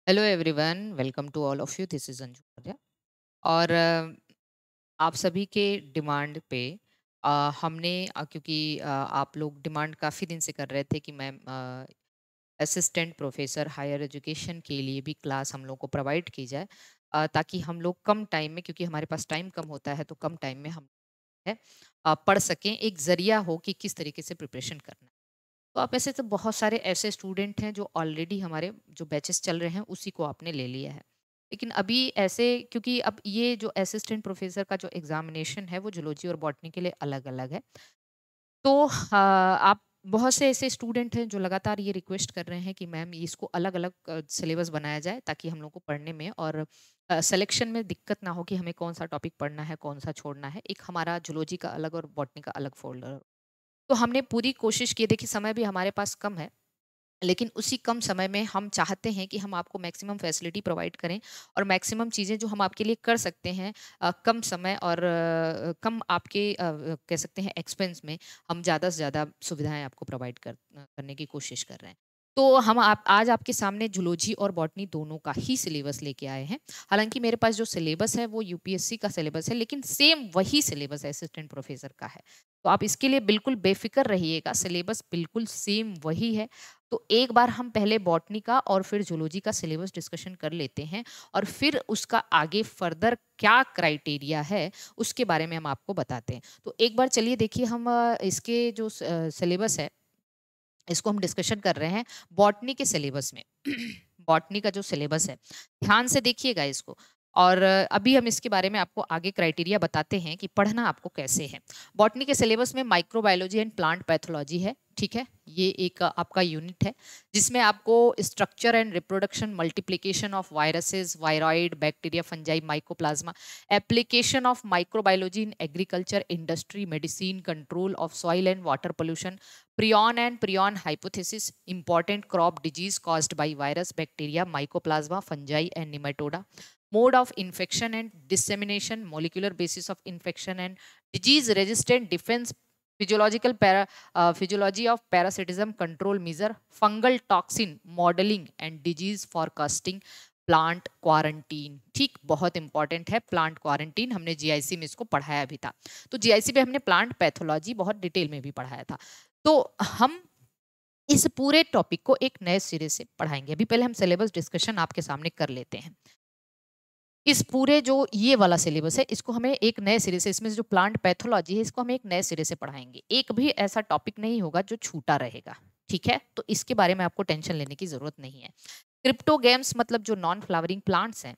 Hello everyone, welcome to all of you. This is Anju Maurya. और आप सभी के डिमांड पे हमने क्योंकि आप लोग डिमांड काफ़ी दिन से कर रहे थे कि ma'am assistant professor higher education के लिए भी क्लास हम लोग को प्रोवाइड की जाए, ताकि हम लोग कम टाइम में, क्योंकि हमारे पास टाइम कम होता है, तो कम टाइम में हम है पढ़ सकें, एक जरिया हो कि किस तरीके से प्रिपरेशन करना है। तो आप ऐसे तो बहुत सारे ऐसे स्टूडेंट हैं जो ऑलरेडी हमारे जो बैचेस चल रहे हैं उसी को आपने ले लिया है। लेकिन अभी ऐसे, क्योंकि अब ये जो असिस्टेंट प्रोफेसर का जो एग्जामिनेशन है वो जूलॉजी और बॉटनी के लिए अलग अलग है। तो आप बहुत से ऐसे स्टूडेंट हैं जो लगातार ये रिक्वेस्ट कर रहे हैं कि मैम इसको अलग अलग सिलेबस बनाया जाए, ताकि हम लोग को पढ़ने में और सिलेक्शन में दिक्कत ना हो कि हमें कौन सा टॉपिक पढ़ना है, कौन सा छोड़ना है। एक हमारा जूलॉजी का अलग और बॉटनी का अलग फोल्डर। तो हमने पूरी कोशिश की, देखिए समय भी हमारे पास कम है, लेकिन उसी कम समय में हम चाहते हैं कि हम आपको मैक्सिमम फैसिलिटी प्रोवाइड करें और मैक्सिमम चीज़ें जो हम आपके लिए कर सकते हैं कम समय और कम आपके कह सकते हैं एक्सपेंस में, हम ज़्यादा से ज़्यादा सुविधाएं आपको प्रोवाइड करने की कोशिश कर रहे हैं। तो हम आप आज आपके सामने जूलॉजी और बॉटनी दोनों का ही सिलेबस लेके आए हैं। हालांकि मेरे पास जो सिलेबस है वो यूपीएससी का सिलेबस है, लेकिन सेम वही सिलेबस असिस्टेंट प्रोफेसर का है। तो आप इसके लिए बिल्कुल बेफिक्र रहिएगा, सिलेबस बिल्कुल सेम वही है। तो एक बार हम पहले बॉटनी का और फिर जूलॉजी का सिलेबस डिस्कशन कर लेते हैं, और फिर उसका आगे फर्दर क्या क्राइटेरिया है उसके बारे में हम आपको बताते हैं। तो एक बार चलिए देखिए, हम इसके जो सिलेबस है इसको हम डिस्कशन कर रहे हैं बॉटनी के सिलेबस में। बॉटनी का जो सिलेबस है, ध्यान से देखिएगा इसको। और अभी हम इसके बारे में आपको आगे क्राइटेरिया बताते हैं कि पढ़ना आपको कैसे है। बॉटनी के सिलेबस में माइक्रोबायोलॉजी एंड प्लांट पैथोलॉजी है, ठीक है। ये एक आपका यूनिट है जिसमें आपको structure and reproduction, multiplication of viruses, viroid, bacteria, fungi, mycoplasma, application of microbiology in agriculture, industry, medicine, control of soil and water pollution, prion and prion hypothesis, important crop disease caused by virus, bacteria, mycoplasma, fungi and nematoda, mode of infection and dissemination, molecular basis of infection and disease resistant defense, physiology of parasitism control measure, fungal toxin modeling and disease forecasting, plant quarantine. ठीक, बहुत important है plant quarantine. हमने GIC में इसको पढ़ाया भी था। तो जीआईसी पे हमने प्लांट पैथोलॉजी बहुत डिटेल में भी पढ़ाया था। तो हम इस पूरे टॉपिक को एक नए सिरे से पढ़ाएंगे। अभी पहले हम सिलेबस डिस्कशन आपके सामने कर लेते हैं। इस पूरे जो ये वाला सिलेबस है इसको हमें एक नए सिरे से, इसमें जो प्लांट पैथोलॉजी है इसको हम एक नए सिरे से पढ़ाएंगे। एक भी ऐसा टॉपिक नहीं होगा जो छूटा रहेगा, ठीक है। तो इसके बारे में आपको टेंशन लेने की जरूरत नहीं है। क्रिप्टोगेम्स मतलब जो नॉन फ्लावरिंग प्लांट्स हैं,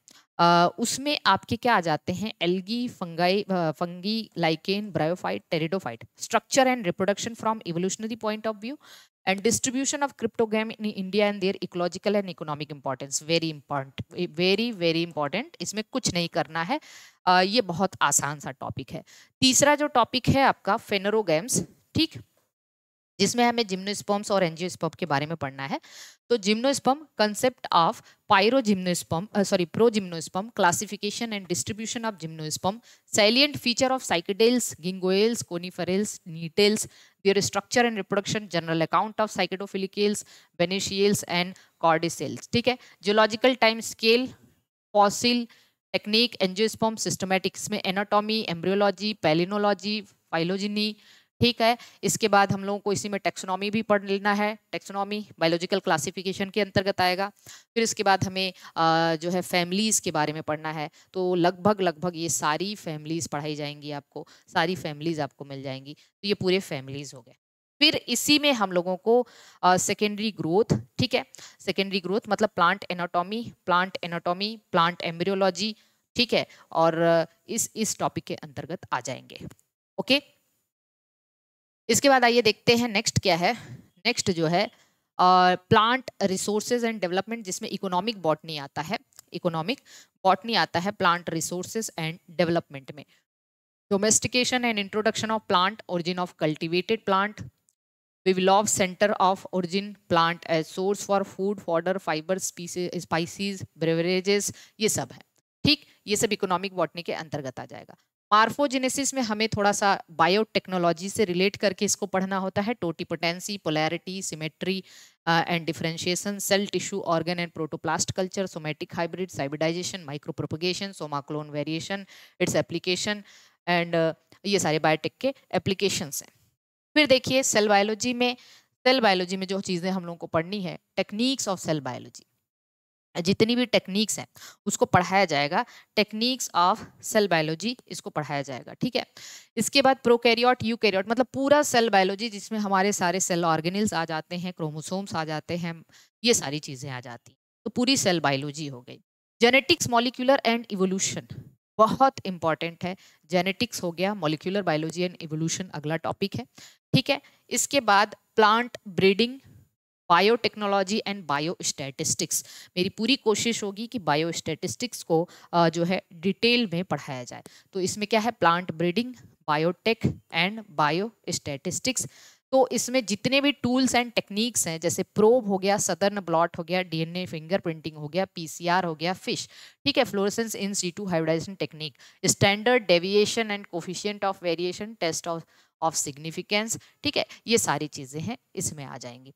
उसमें आपके क्या आ जाते हैं, algae, fungi, lichen, bryophyte, pteridophyte, structure and reproduction from evolutionary point of view, and distribution of cryptogam in India and their ecological and economic importance, very important, very very important। इसमें कुछ नहीं करना है, ये बहुत आसान सा टॉपिक है। तीसरा जो टॉपिक है आपका फेनरोगैम्स, ठीक, जिसमें हमें जिम्नोस्पर्म्स और एंजियोस्पर्म के बारे में पढ़ना है। तो gymnosperm, concept of pyrogymnosperm, progymnosperm, classification and distribution of gymnosperm, salient feature of cycadales, ginkgoales, coniferales, gnetales, their structure and reproduction, general account of psychedophilicales, beneficials and cordyceps, ठीक है। Geological time scale, fossil, technique, angiosperm, systematics में anatomy, embryology, palynology, phylogeny, ठीक है। इसके बाद हम लोगों को इसी में टेक्सोनॉमी भी पढ़ लेना है। टेक्सोनॉमी बायोलॉजिकल क्लासिफिकेशन के अंतर्गत आएगा। फिर इसके बाद हमें जो है फैमिलीज़ के बारे में पढ़ना है। तो लगभग लगभग ये सारी फैमिलीज़ पढ़ाई जाएंगी आपको, सारी फैमिलीज़ आपको मिल जाएंगी। तो ये पूरे फैमिलीज़ हो गए। फिर इसी में हम लोगों को सेकेंडरी ग्रोथ, ठीक है। सेकेंडरी ग्रोथ मतलब प्लांट एनाटॉमी, प्लांट एम्ब्रियोलॉजी, ठीक है। और इस टॉपिक के अंतर्गत आ जाएंगे, ओके। इसके बाद आइए देखते हैं नेक्स्ट क्या है। नेक्स्ट जो है प्लांट रिसोर्सेज एंड डेवलपमेंट, जिसमें इकोनॉमिक बॉटनी आता है। इकोनॉमिक बॉटनी आता है प्लांट रिसोर्सेज एंड डेवलपमेंट में। Domestication and introduction of plant, origin of cultivated plant, Pavlov center of origin, plant as source for food, fodder, fiber, spices, beverages, ये सब है, ठीक। ये सब इकोनॉमिक बॉटनी के अंतर्गत आ जाएगा। मार्फोजेनेसिस में हमें थोड़ा सा बायोटेक्नोलॉजी से रिलेट करके इसको पढ़ना होता है। Totipotency, polarity, symmetry and differentiation, cell tissue organ and protoplast culture, somatic hybrid, hybridization, micro propagation, soma clone variation, its application and ये सारे बायोटेक के एप्लीकेशंस हैं। फिर देखिए सेल बायोलॉजी में जो चीज़ें हम लोगों को पढ़नी है, टेक्निक्स ऑफ सेल बायोलॉजी, जितनी भी टेक्निक्स हैं उसको पढ़ाया जाएगा। टेक्निक्स ऑफ सेल बायोलॉजी इसको पढ़ाया जाएगा, ठीक है। इसके बाद प्रोकैरियोट, यूकैरियोट, मतलब पूरा सेल बायोलॉजी जिसमें हमारे सारे सेल ऑर्गेनिल्स आ जाते हैं, क्रोमोसोम्स आ जाते हैं, ये सारी चीज़ें आ जाती हैं, तो पूरी सेल बायोलॉजी हो गई। जेनेटिक्स, मॉलिक्यूलर एंड इवोल्यूशन बहुत इंपॉर्टेंट है। जेनेटिक्स हो गया, मॉलिक्यूलर बायोलॉजी एंड इवोल्यूशन अगला टॉपिक है, ठीक है। इसके बाद plant breeding, biotechnology and biostatistics. मेरी पूरी कोशिश होगी कि बायोस्टैटिस्टिक्स को जो है डिटेल में पढ़ाया जाए। तो इसमें क्या है, plant breeding, biotech and biostatistics. तो इसमें जितने भी टूल्स एंड टेक्निक्स हैं, जैसे प्रोब हो गया, सदर्न ब्लॉट हो गया, डीएनए फिंगरप्रिंटिंग हो गया, पीसीआर हो गया, फिश, ठीक है, fluorescence in situ hybridization technique, standard deviation and coefficient of variation, test of significance, ठीक है, ये सारी चीजें हैं इसमें आ जाएंगी।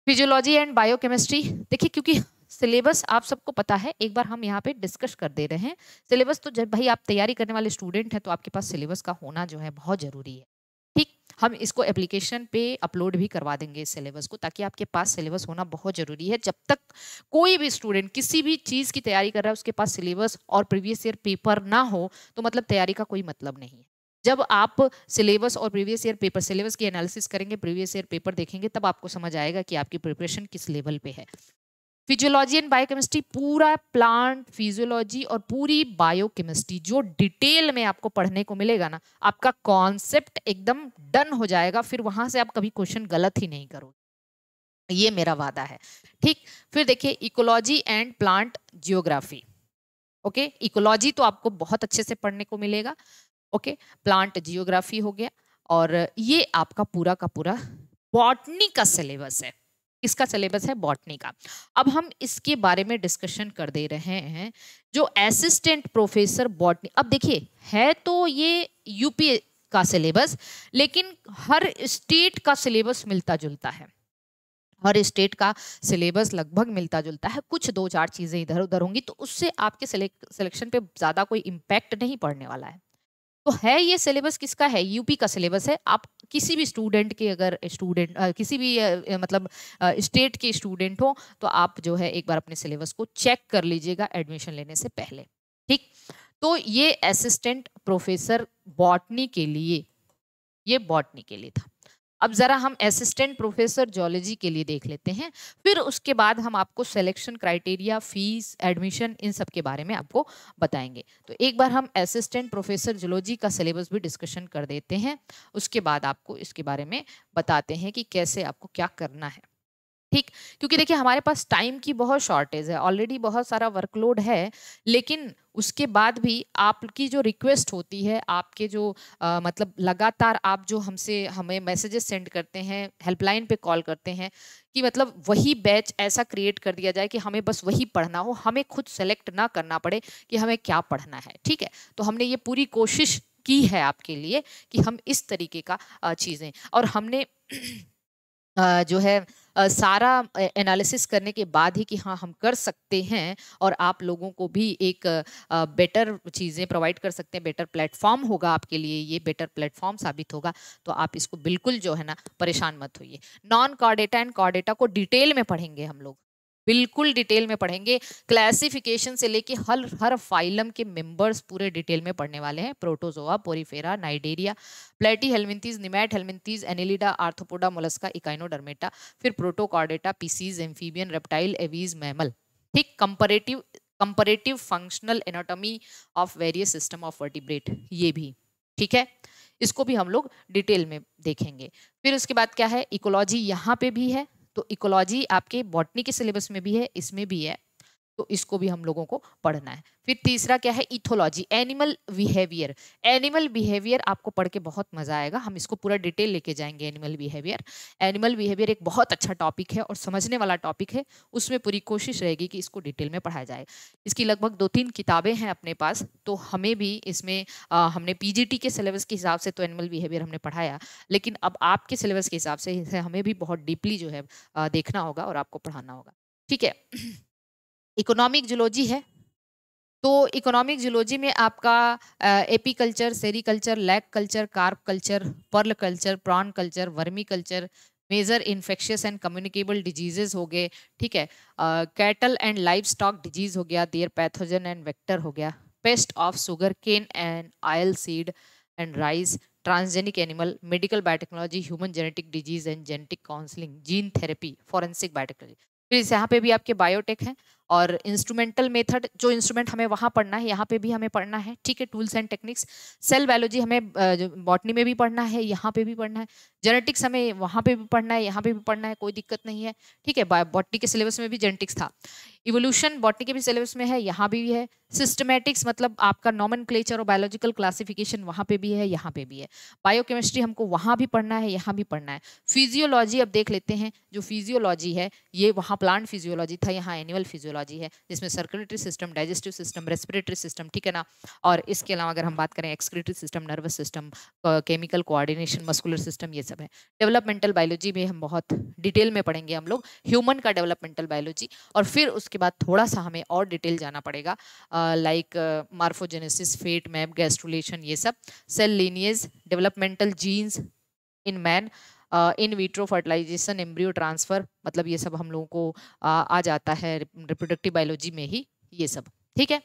फिजियोलॉजी एंड बायोकेमिस्ट्री, देखिए क्योंकि सिलेबस आप सबको पता है, एक बार हम यहाँ पे डिस्कस कर दे रहे हैं सिलेबस। तो जब भाई आप तैयारी करने वाले स्टूडेंट हैं तो आपके पास सिलेबस का होना जो है बहुत जरूरी है, ठीक। हम इसको एप्लीकेशन पे अपलोड भी करवा देंगे इस सिलेबस को, ताकि आपके पास सिलेबस होना बहुत जरूरी है। जब तक कोई भी स्टूडेंट किसी भी चीज़ की तैयारी कर रहा है, उसके पास सिलेबस और प्रीवियस ईयर पेपर ना हो, तो मतलब तैयारी का कोई मतलब नहीं है। जब आप सिलेबस और प्रीवियस ईयर पेपर, सिलेबस की एनालिसिस करेंगे, प्रीवियस ईयर पेपर देखेंगे, तब आपको समझ आएगा कि आपकी प्रिपरेशन किस लेवल पे है। फिजियोलॉजी एंड बायोकेमिस्ट्री, पूरा प्लांट फिजियोलॉजी और पूरी बायोकेमिस्ट्री जो डिटेल में आपको पढ़ने को मिलेगा ना, आपका कॉन्सेप्ट एकदम डन हो जाएगा। फिर वहां से आप कभी क्वेश्चन गलत ही नहीं करोगे, ये मेरा वादा है, ठीक। फिर देखिए ecology and plant geography, okay. Ecology तो आपको बहुत अच्छे से पढ़ने को मिलेगा, ओके। प्लांट जियोग्राफी हो गया, और ये आपका पूरा का पूरा बॉटनी का सिलेबस है। किसका सिलेबस है? बॉटनी का। अब हम इसके बारे में डिस्कशन कर दे रहे हैं। जो असिस्टेंट प्रोफेसर बॉटनी, अब देखिए है तो ये यूपी का सिलेबस, लेकिन हर स्टेट का सिलेबस मिलता जुलता है। हर स्टेट का सिलेबस लगभग मिलता जुलता है, कुछ दो चार चीजें इधर उधर होंगी, तो उससे आपके सिलेक्शन पे ज्यादा कोई इम्पैक्ट नहीं पड़ने वाला है। तो है ये सिलेबस किसका है? यूपी का सिलेबस है। आप किसी भी स्टूडेंट के, अगर स्टूडेंट किसी भी मतलब स्टेट के स्टूडेंट हो, तो आप जो है एक बार अपने सिलेबस को चेक कर लीजिएगा एडमिशन लेने से पहले, ठीक। तो ये असिस्टेंट प्रोफेसर बॉटनी के लिए, ये बॉटनी के लिए था। अब जरा हम असिस्टेंट प्रोफेसर जूलॉजी के लिए देख लेते हैं, फिर उसके बाद हम आपको सिलेक्शन क्राइटेरिया, फीस, एडमिशन, इन सब के बारे में आपको बताएंगे। तो एक बार हम असिस्टेंट प्रोफेसर जूलॉजी का सिलेबस भी डिस्कशन कर देते हैं, उसके बाद आपको इसके बारे में बताते हैं कि कैसे आपको क्या करना है, ठीक। क्योंकि देखिए हमारे पास टाइम की बहुत शॉर्टेज है, ऑलरेडी बहुत सारा वर्कलोड है, लेकिन उसके बाद भी आपकी जो रिक्वेस्ट होती है, आपके जो मतलब लगातार आप जो हमें मैसेजेस सेंड करते हैं, हेल्पलाइन पे कॉल करते हैं कि मतलब वही बैच ऐसा क्रिएट कर दिया जाए कि हमें बस वही पढ़ना हो, हमें खुद सेलेक्ट ना करना पड़े कि हमें क्या पढ़ना है, ठीक है। तो हमने ये पूरी कोशिश की है आपके लिए कि हम इस तरीके का चीज़ें, और हमने जो है सारा एनालिसिस करने के बाद ही कि हाँ हम कर सकते हैं, और आप लोगों को भी एक बेटर चीज़ें प्रोवाइड कर सकते हैं, बेटर प्लेटफॉर्म होगा आपके लिए, ये बेटर प्लेटफॉर्म साबित होगा। तो आप इसको बिल्कुल जो है ना परेशान मत होइए। नॉन कॉर्डेटा एंड कॉर्डेटा को डिटेल में पढ़ेंगे हम लोग, बिल्कुल डिटेल में पढ़ेंगे। क्लासिफिकेशन से लेके हर हर फाइलम के मेंबर्स पूरे डिटेल में पढ़ने वाले हैं। Protozoa, porifera, cnidaria, platyhelminthes, nemathelminthes, annelida, arthropoda, mollusca, echinodermata, फिर protochordata, pisces, amphibian, reptile, aves, mammal, ठीक। Comparative functional anatomy of various system of vertebrate, ये भी ठीक है, इसको भी हम लोग डिटेल में देखेंगे। फिर उसके बाद क्या है, इकोलॉजी यहाँ पे भी है। तो इकोलॉजी आपके बॉटनी के सिलेबस में भी है, इसमें भी है। तो इसको भी हम लोगों को पढ़ना है। फिर तीसरा क्या है, ethology, animal behaviour. Animal behaviour आपको पढ़ के बहुत मजा आएगा, हम इसको पूरा डिटेल लेके जाएंगे। एनिमल बिहेवियर, एनिमल बिहेवियर एक बहुत अच्छा टॉपिक है और समझने वाला टॉपिक है, उसमें पूरी कोशिश रहेगी कि इसको डिटेल में पढ़ाया जाए। इसकी लगभग 2-3 किताबें हैं अपने पास, तो हमें भी इसमें हमने पीजीटी के सिलेबस के हिसाब से तो एनिमल बिहेवियर हमने पढ़ाया, लेकिन अब आपके सिलेबस के हिसाब से इसे हमें भी बहुत डीपली जो है देखना होगा और आपको पढ़ाना होगा। ठीक है। इकोनॉमिक जूलॉजी है, तो इकोनॉमिक जूलॉजी में आपका apiculture, sericulture, lac culture, carp culture, pearl culture, prawn culture, vermi culture, major infectious and communicable diseases हो गए। ठीक है। Cattle and livestock disease हो गया, देयर पैथोजन एंड वेक्टर हो गया, pest of sugarcane and oilseed and rice, transgenic animal, medical biotechnology, human genetic disease and genetic counselling, gene therapy, forensic biotechnology. फिर यहाँ पे भी आपके biotech है, और इंस्ट्रूमेंटल मेथड, जो इंस्ट्रूमेंट हमें वहाँ पढ़ना है यहाँ पे भी हमें पढ़ना है। ठीक है। Tools and techniques, cell biology हमें बॉटनी में भी पढ़ना है, यहाँ पे भी पढ़ना है। जेनेटिक्स हमें वहाँ पे भी पढ़ना है, यहाँ पे भी पढ़ना है, कोई दिक्कत नहीं है। ठीक है। बॉटनी के सिलेबस में भी जेनेटिक्स था। इवोल्यूशन बॉटनी के भी सिलेबस में है, यहाँ भी है। सिस्टमैटिक्स मतलब आपका नॉमेनक्लेचर और बायोलॉजिकल क्लासिफिकेशन वहाँ पे भी है, यहाँ पे भी है। बायोकेमिस्ट्री हमको वहाँ भी पढ़ना है, यहाँ भी पढ़ना है। फिजियोलॉजी अब देख लेते हैं, जो फिजियोलॉजी है ये वहाँ प्लांट फिजियोलॉजी था, यहाँ एनिमल फिजियोलॉजी है, जिसमें circulatory system, digestive system, respiratory system, ठीक है ना। और इसके अलावा अगर हम बात करें excretory system, nervous system, chemical coordination, muscular system, ये सब है। डेवलपमेंटल बायोलॉजी में हम बहुत डिटेल में पढ़ेंगे हम लोग, ह्यूमन का डेवलपमेंटल बायोलॉजी। और फिर उसके बाद थोड़ा सा हमें और डिटेल जाना पड़ेगा, like morphogenesis, fate map, gastrulation, ये सब, cell lineage, developmental genes in man, in vitro fertilization, embryo transfer, मतलब ये सब हम लोगों को आ जाता है रिप्रोडक्टिव बायोलॉजी में ही, ये सब। ठीक है।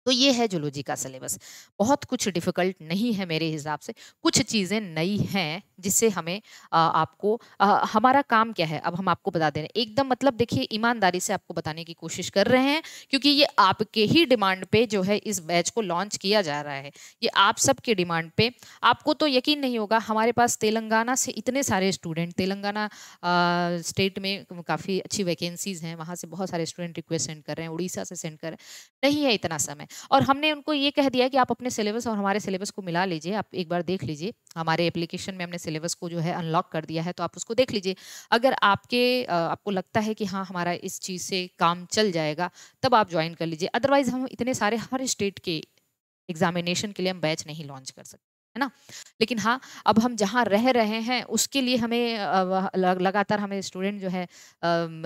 तो ये है जूलॉजी का सिलेबस। बहुत कुछ डिफिकल्ट नहीं है मेरे हिसाब से, कुछ चीज़ें नई हैं जिससे हमें आपको हमारा काम क्या है अब हम आपको बता दे रहे हैं एकदम, मतलब देखिए ईमानदारी से आपको बताने की कोशिश कर रहे हैं, क्योंकि ये आपके ही डिमांड पे जो है इस बैच को लॉन्च किया जा रहा है, ये आप सबके डिमांड पे। आपको तो यकीन नहीं होगा, हमारे पास तेलंगाना से इतने सारे स्टूडेंट, तेलंगाना स्टेट में काफ़ी अच्छी वैकेंसीज हैं, वहाँ से बहुत सारे स्टूडेंट रिक्वेस्ट सेंड कर रहे हैं, उड़ीसा से सेंड कर रहे हैं, नहीं है इतना समय। और हमने उनको ये कह दिया कि आप अपने सिलेबस और हमारे सिलेबस को मिला लीजिए, आप एक बार देख लीजिए, हमारे एप्लीकेशन में हमने सिलेबस को जो है अनलॉक कर दिया है, तो आप उसको देख लीजिए। अगर आपको लगता है कि हाँ हमारा इस चीज़ से काम चल जाएगा, तब आप ज्वाइन कर लीजिए। अदरवाइज हम इतने सारे हर स्टेट के एग्जामिनेशन के लिए हम बैच नहीं लॉन्च कर सकते, है ना। लेकिन हाँ, अब हम जहाँ रह रहे हैं उसके लिए हमें लगातार हमें स्टूडेंट जो है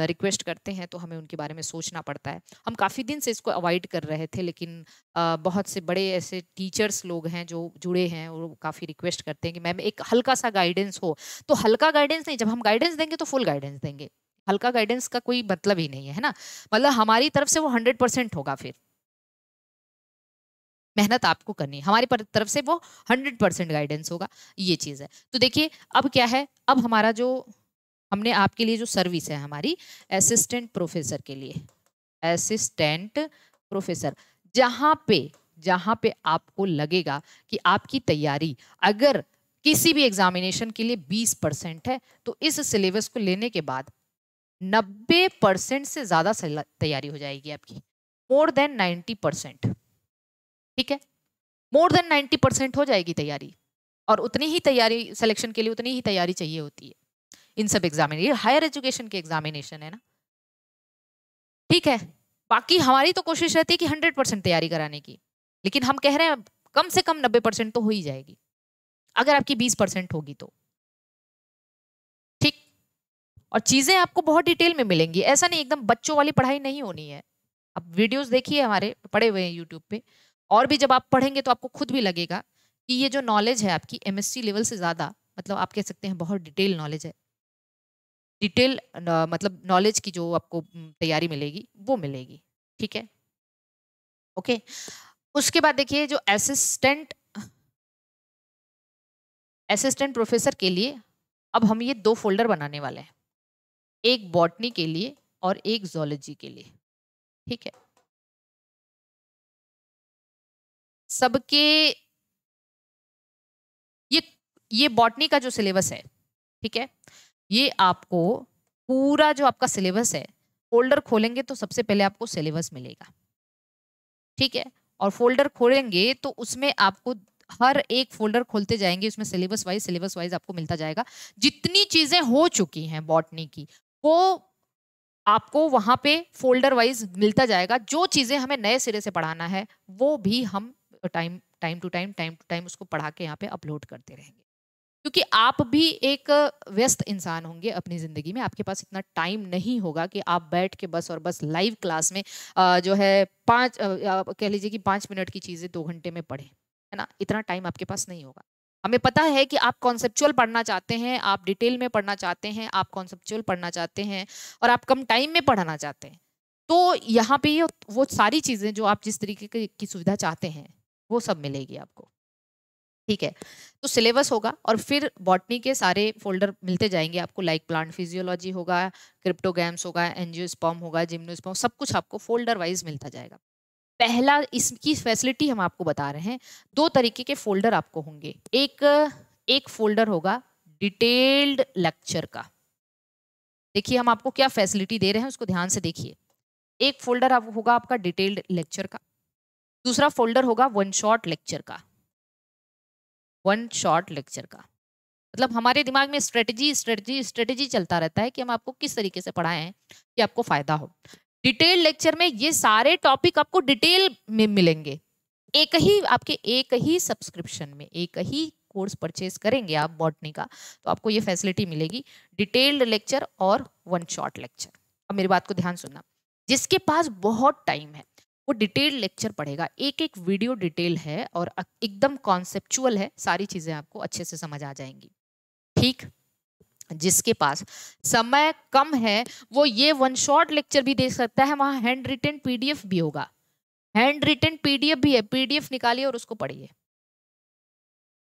रिक्वेस्ट करते हैं, तो हमें उनके बारे में सोचना पड़ता है। हम काफ़ी दिन से इसको अवॉइड कर रहे थे, लेकिन बहुत से बड़े ऐसे टीचर्स लोग हैं जो जुड़े हैं, वो काफ़ी रिक्वेस्ट करते हैं कि मैम एक हल्का सा गाइडेंस हो। तो हल्का गाइडेंस नहीं, जब हम गाइडेंस देंगे तो फुल गाइडेंस देंगे, हल्का गाइडेंस का कोई मतलब ही नहीं है ना। मतलब हमारी तरफ से वो 100% होगा, फिर मेहनत आपको करनी है, हमारी तरफ से वो 100% गाइडेंस होगा, ये चीज़ है। तो देखिए अब क्या है, अब हमारा जो हमने आपके लिए जो सर्विस है हमारी असिस्टेंट प्रोफेसर के लिए, असिस्टेंट प्रोफेसर, जहाँ पे आपको लगेगा कि आपकी तैयारी अगर किसी भी एग्जामिनेशन के लिए 20% है, तो इस सिलेबस को लेने के बाद 90% से ज़्यादा तैयारी हो जाएगी आपकी, मोर देन 90%। ठीक है, मोर देन 90% हो जाएगी तैयारी। और उतनी ही तैयारी सिलेक्शन के लिए उतनी ही तैयारी चाहिए होती है इन सब एग्जामिनेशन, ये हायर एजुकेशन के एग्जामिनेशन है ना। ठीक है, बाकी हमारी तो कोशिश रहती है कि 100% तैयारी कराने की, लेकिन हम कह रहे हैं कम से कम 90% तो हो ही जाएगी, अगर आपकी 20% होगी तो। ठीक। और चीजें आपको बहुत डिटेल में मिलेंगी, ऐसा नहीं एकदम बच्चों वाली पढ़ाई नहीं होनी है। अब वीडियोस देखिए, हमारे पड़े हुए हैं यूट्यूब पे, और भी जब आप पढ़ेंगे तो आपको खुद भी लगेगा कि ये जो नॉलेज है आपकी एमएससी लेवल से ज़्यादा, मतलब आप कह सकते हैं बहुत डिटेल नॉलेज है। डिटेल मतलब नॉलेज की जो आपको तैयारी मिलेगी वो मिलेगी। ठीक है, ओके। उसके बाद देखिए जो असिस्टेंट प्रोफेसर के लिए अब हम ये 2 फोल्डर बनाने वाले हैं, एक बॉटनी के लिए और एक जूलॉजी के लिए। ठीक है, सबके ये ये बॉटनी का जो सिलेबस है, ठीक है, ये आपको पूरा जो आपका सिलेबस है फोल्डर खोलेंगे तो सबसे पहले आपको सिलेबस मिलेगा, ठीक है। और फोल्डर खोलेंगे तो उसमें आपको हर एक फोल्डर खोलते जाएंगे, उसमें सिलेबस वाइज आपको मिलता जाएगा। जितनी चीजें हो चुकी हैं बॉटनी की, वो आपको वहां पे फोल्डर वाइज मिलता जाएगा। जो चीजें हमें नए सिरे से पढ़ाना है वो भी हम टाइम टू टाइम उसको पढ़ा के यहाँ पे अपलोड करते रहेंगे। क्योंकि आप भी एक व्यस्त इंसान होंगे अपनी ज़िंदगी में, आपके पास इतना टाइम नहीं होगा कि आप बैठ के बस और बस लाइव क्लास में जो है कह लीजिए कि 5 मिनट की चीज़ें 2 घंटे में पढ़ें, है ना। इतना टाइम आपके पास नहीं होगा। हमें पता है कि आप कॉन्सेप्चुअल पढ़ना चाहते हैं, आप डिटेल में पढ़ना चाहते हैं, आप कॉन्सेप्चुअल पढ़ना चाहते हैं और आप कम टाइम में पढ़ना चाहते हैं। तो यहाँ पे वो सारी चीज़ें जो आप जिस तरीके की सुविधा चाहते हैं वो सब मिलेगी आपको, ठीक है। तो सिलेबस होगा और फिर बॉटनी के सारे फोल्डर मिलते जाएंगे आपको, लाइक प्लांट फिजियोलॉजी होगा, क्रिप्टोगैम्स होगा, एंजियोस्पर्म होगा, जिम्नोस्पर्म, सब कुछ आपको फोल्डर वाइज मिलता जाएगा। पहला इसकी फैसिलिटी हम आपको बता रहे हैं, 2 तरीके के फोल्डर आपको होंगे। एक फोल्डर होगा डिटेल्ड लेक्चर का। देखिए हम आपको क्या फैसिलिटी दे रहे हैं उसको ध्यान से देखिए। एक फोल्डर होगा आपका डिटेल्ड लेक्चर का, दूसरा फोल्डर होगा वन शॉट लेक्चर का। वन शॉट लेक्चर का मतलब हमारे दिमाग में स्ट्रेटेजी चलता रहता है कि हम आपको किस तरीके से पढ़ाएं कि आपको फायदा हो। डिटेल लेक्चर में ये सारे टॉपिक आपको डिटेल में मिलेंगे, एक ही सब्सक्रिप्शन में, एक ही कोर्स परचेज करेंगे आप बॉटनी का तो आपको ये फैसिलिटी मिलेगी, डिटेल्ड लेक्चर और वन शॉट लेक्चर। अब मेरी बात को ध्यान सुनना, जिसके पास बहुत टाइम है वो डिटेल्ड लेक्चर पढ़ेगा, एक एक वीडियो डिटेल है और एकदम कॉन्सेप्चुअल है, सारी चीजें आपको अच्छे से समझ आ जाएंगी, ठीक। जिसके पास समय कम है वो ये वन शॉट लेक्चर भी देख सकता है, वहां हैंड रिटन पीडीएफ भी होगा, हैंड रिटन पीडीएफ भी है, पीडीएफ निकालिए और उसको पढ़िए,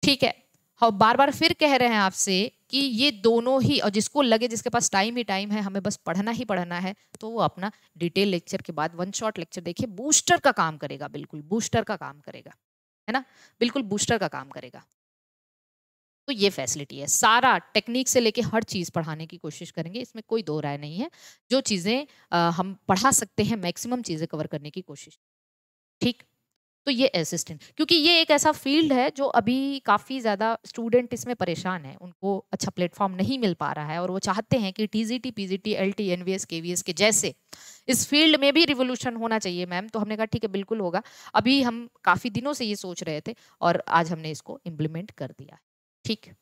ठीक है। हम बार बार फिर कह रहे हैं आपसे कि ये दोनों ही, और जिसको लगे जिसके पास टाइम ही टाइम है, हमें बस पढ़ना ही पढ़ना है, तो वो अपना डिटेल लेक्चर के बाद वन शॉट लेक्चर देखिए, बूस्टर का काम करेगा, बिल्कुल बूस्टर का काम करेगा, है ना, बिल्कुल बूस्टर का काम करेगा। तो ये फैसिलिटी है, सारा टेक्निक से लेके हर चीज़ पढ़ाने की कोशिश करेंगे, इसमें कोई दो राय नहीं है। जो चीज़ें हम पढ़ा सकते हैं मैक्सिमम चीज़ें कवर करने की कोशिश, ठीक। तो ये असिस्टेंट, क्योंकि ये एक ऐसा फील्ड है जो अभी काफ़ी ज़्यादा स्टूडेंट इसमें परेशान है, उनको अच्छा प्लेटफॉर्म नहीं मिल पा रहा है और वो चाहते हैं कि TGT PGT LT NVS KVS के जैसे इस फील्ड में भी रिवोल्यूशन होना चाहिए मैम। तो हमने कहा ठीक है बिल्कुल होगा, अभी हम काफ़ी दिनों से ये सोच रहे थे और आज हमने इसको इम्प्लीमेंट कर दिया है, ठीक।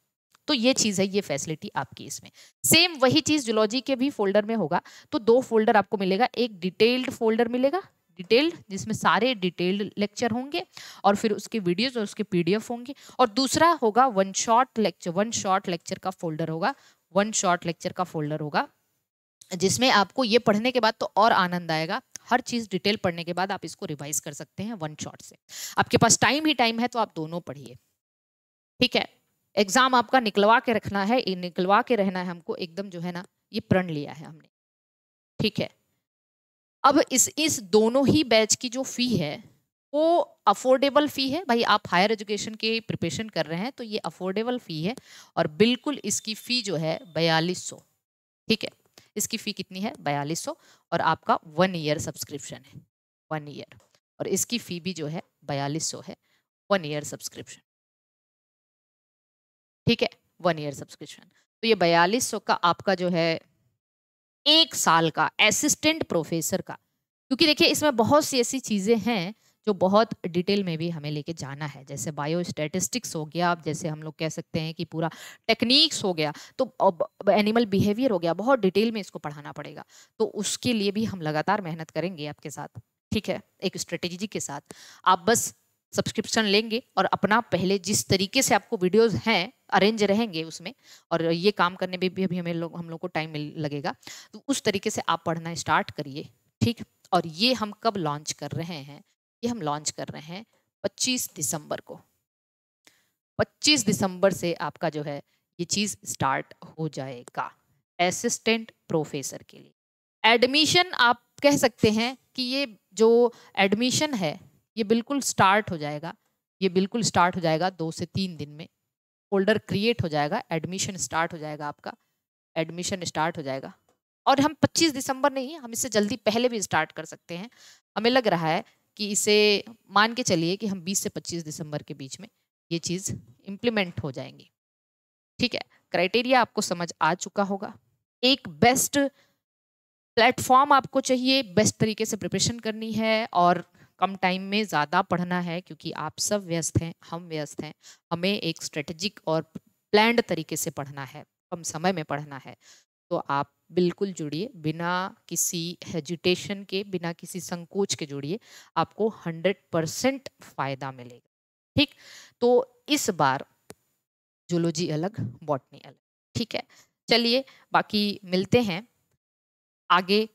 तो ये चीज़ है, ये फैसिलिटी आपकी इसमें। सेम वही चीज़ जूलॉजी के भी फोल्डर में होगा, तो 2 फोल्डर आपको मिलेगा, एक डिटेल्ड फोल्डर मिलेगा, डिटेल्ड जिसमें सारे डिटेल्ड लेक्चर होंगे और फिर उसके वीडियोस और उसके पीडीएफ होंगे, और दूसरा होगा वन शॉट लेक्चर का फोल्डर होगा, वन शॉट लेक्चर का फोल्डर होगा, जिसमें आपको ये पढ़ने के बाद तो और आनंद आएगा, हर चीज़ डिटेल पढ़ने के बाद आप इसको रिवाइज कर सकते हैं वन शॉट से। आपके पास टाइम ही टाइम है तो आप दोनों पढ़िए, ठीक है। एग्जाम आपका निकलवा के रखना है, निकलवा के रहना है हमको एकदम, जो है ना, ये प्रण लिया है हमने, ठीक है। अब इस दोनों ही बैच की जो फी है वो अफोर्डेबल फी है भाई, आप हायर एजुकेशन के प्रिपरेशन कर रहे हैं तो ये अफोर्डेबल फी है, और बिल्कुल इसकी फी जो है 4200, ठीक है। इसकी फी कितनी है? 4200, और आपका 1 ईयर सब्सक्रिप्शन है, 1 ईयर, और इसकी फी भी जो है 4200 है, 1 ईयर सब्सक्रिप्शन, ठीक है, 1 ईयर सब्सक्रिप्शन। तो ये 4200 का आपका जो है 1 साल का असिस्टेंट प्रोफेसर का, क्योंकि देखिए इसमें बहुत सी ऐसी चीज़ें हैं जो बहुत डिटेल में भी हमें लेके जाना है, जैसे बायो स्टैटिस्टिक्स हो गया, अब जैसे हम लोग कह सकते हैं कि पूरा टेक्निक्स हो गया, तो एनिमल बिहेवियर हो गया, बहुत डिटेल में इसको पढ़ाना पड़ेगा। तो उसके लिए भी हम लगातार मेहनत करेंगे आपके साथ, ठीक है, एक स्ट्रेटेजी के साथ। आप बस सब्सक्रिप्शन लेंगे और अपना पहले जिस तरीके से आपको वीडियोस हैं अरेंज रहेंगे उसमें, और ये काम करने में भी अभी हम लोग को टाइम लगेगा, तो उस तरीके से आप पढ़ना स्टार्ट करिए, ठीक। और ये हम कब लॉन्च कर रहे हैं? ये हम लॉन्च कर रहे हैं 25 दिसंबर को। 25 दिसंबर से आपका जो है ये चीज़ स्टार्ट हो जाएगा असिस्टेंट प्रोफेसर के लिए। एडमिशन आप कह सकते हैं कि ये जो एडमिशन है ये बिल्कुल स्टार्ट हो जाएगा, ये बिल्कुल स्टार्ट हो जाएगा 2 से 3 दिन में। फोल्डर क्रिएट हो जाएगा, एडमिशन स्टार्ट हो जाएगा, आपका एडमिशन स्टार्ट हो जाएगा। और हम 25 दिसंबर नहीं, हम इससे जल्दी पहले भी स्टार्ट कर सकते हैं। हमें लग रहा है कि इसे मान के चलिए कि हम 20 से 25 दिसंबर के बीच में ये चीज़ इम्प्लीमेंट हो जाएंगी। ठीक है, क्राइटेरिया आपको समझ आ चुका होगा। एक बेस्ट प्लेटफॉर्म आपको चाहिए, बेस्ट तरीके से प्रिपरेशन करनी है और कम टाइम में ज़्यादा पढ़ना है, क्योंकि आप सब व्यस्त हैं, हम व्यस्त हैं। हमें एक स्ट्रेटेजिक और प्लान्ड तरीके से पढ़ना है, कम समय में पढ़ना है। तो आप बिल्कुल जुड़िए, बिना किसी हेजिटेशन के, बिना किसी संकोच के जुड़िए, आपको 100% फायदा मिलेगा। ठीक, तो इस बार जूलॉजी अलग, बॉटनी अलग। ठीक है, चलिए बाकी मिलते हैं आगे।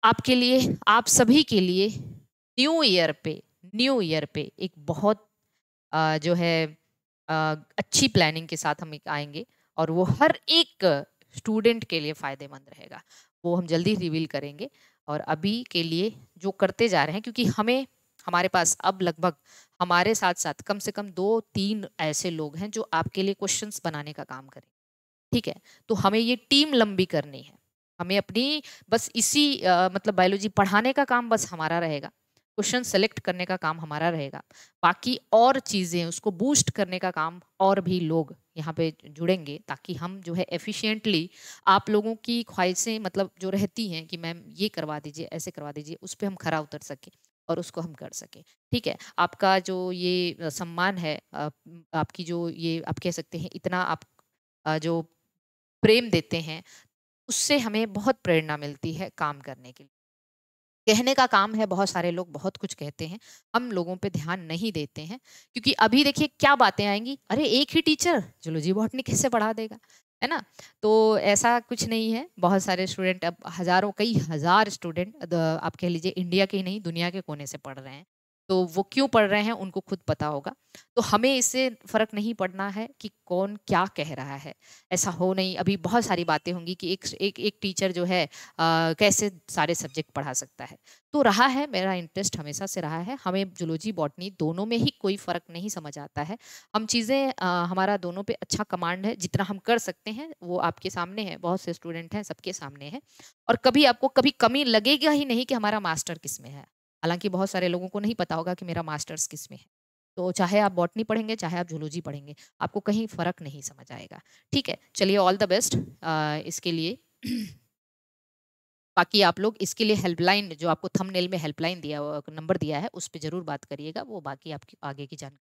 आपके लिए, आप सभी के लिए न्यू ईयर पे एक बहुत जो है अच्छी प्लानिंग के साथ हम एक आएंगे, और वो हर एक स्टूडेंट के लिए फ़ायदेमंद रहेगा। वो हम जल्दी रिवील करेंगे। और अभी के लिए जो करते जा रहे हैं, क्योंकि हमारे पास अब लगभग हमारे साथ साथ कम से कम 2-3 ऐसे लोग हैं जो आपके लिए क्वेश्चंस बनाने का काम करें। ठीक है, तो हमें ये टीम लंबी करनी है। हमें अपनी बस इसी मतलब बायोलॉजी पढ़ाने का काम बस हमारा रहेगा, क्वेश्चन सेलेक्ट करने का काम हमारा रहेगा, बाकी और चीज़ें उसको बूस्ट करने का काम और भी लोग यहाँ पे जुड़ेंगे, ताकि हम जो है एफिशिएंटली आप लोगों की ख्वाहिशें मतलब जो रहती हैं कि मैम ये करवा दीजिए, ऐसे करवा दीजिए, उस पर हम खरा उतर सकें और उसको हम कर सकें। ठीक है, आपका जो ये सम्मान है, आपकी जो ये आप कह सकते हैं इतना आप जो प्रेम देते हैं, उससे हमें बहुत प्रेरणा मिलती है काम करने के लिए। कहने का काम है, बहुत सारे लोग बहुत कुछ कहते हैं, हम लोगों पे ध्यान नहीं देते हैं, क्योंकि अभी देखिए क्या बातें आएंगी, अरे एक ही टीचर जूलॉजी बॉटनी कैसे पढ़ा देगा, है ना। तो ऐसा कुछ नहीं है, बहुत सारे स्टूडेंट, अब हजारों कई हजार स्टूडेंट आप कह लीजिए इंडिया के ही नहीं दुनिया के कोने से पढ़ रहे हैं। तो वो क्यों पढ़ रहे हैं उनको खुद पता होगा। तो हमें इससे फर्क नहीं पड़ना है कि कौन क्या कह रहा है, ऐसा हो नहीं। अभी बहुत सारी बातें होंगी कि एक टीचर जो है कैसे सारे सब्जेक्ट पढ़ा सकता है। तो रहा है, मेरा इंटरेस्ट हमेशा से रहा है, हमें जूलॉजी बॉटनी दोनों में ही कोई फ़र्क नहीं समझ आता है। हम चीज़ें हमारा दोनों पे अच्छा कमांड है, जितना हम कर सकते हैं वो आपके सामने है, बहुत से स्टूडेंट हैं, सबके सामने है। और कभी आपको कभी कमी लगेगा ही नहीं कि हमारा मास्टर किस में है। हालांकि बहुत सारे लोगों को नहीं पता होगा कि मेरा मास्टर्स किस में है। तो चाहे आप बॉटनी पढ़ेंगे, चाहे आप जूलॉजी पढ़ेंगे, आपको कहीं फ़र्क नहीं समझ आएगा। ठीक है, चलिए ऑल द बेस्ट इसके लिए। बाकी आप लोग इसके लिए हेल्पलाइन, जो आपको थंबनेल में हेल्पलाइन दिया नंबर दिया है, उस पर जरूर बात करिएगा, वो बाकी आपकी आगे की जानकारी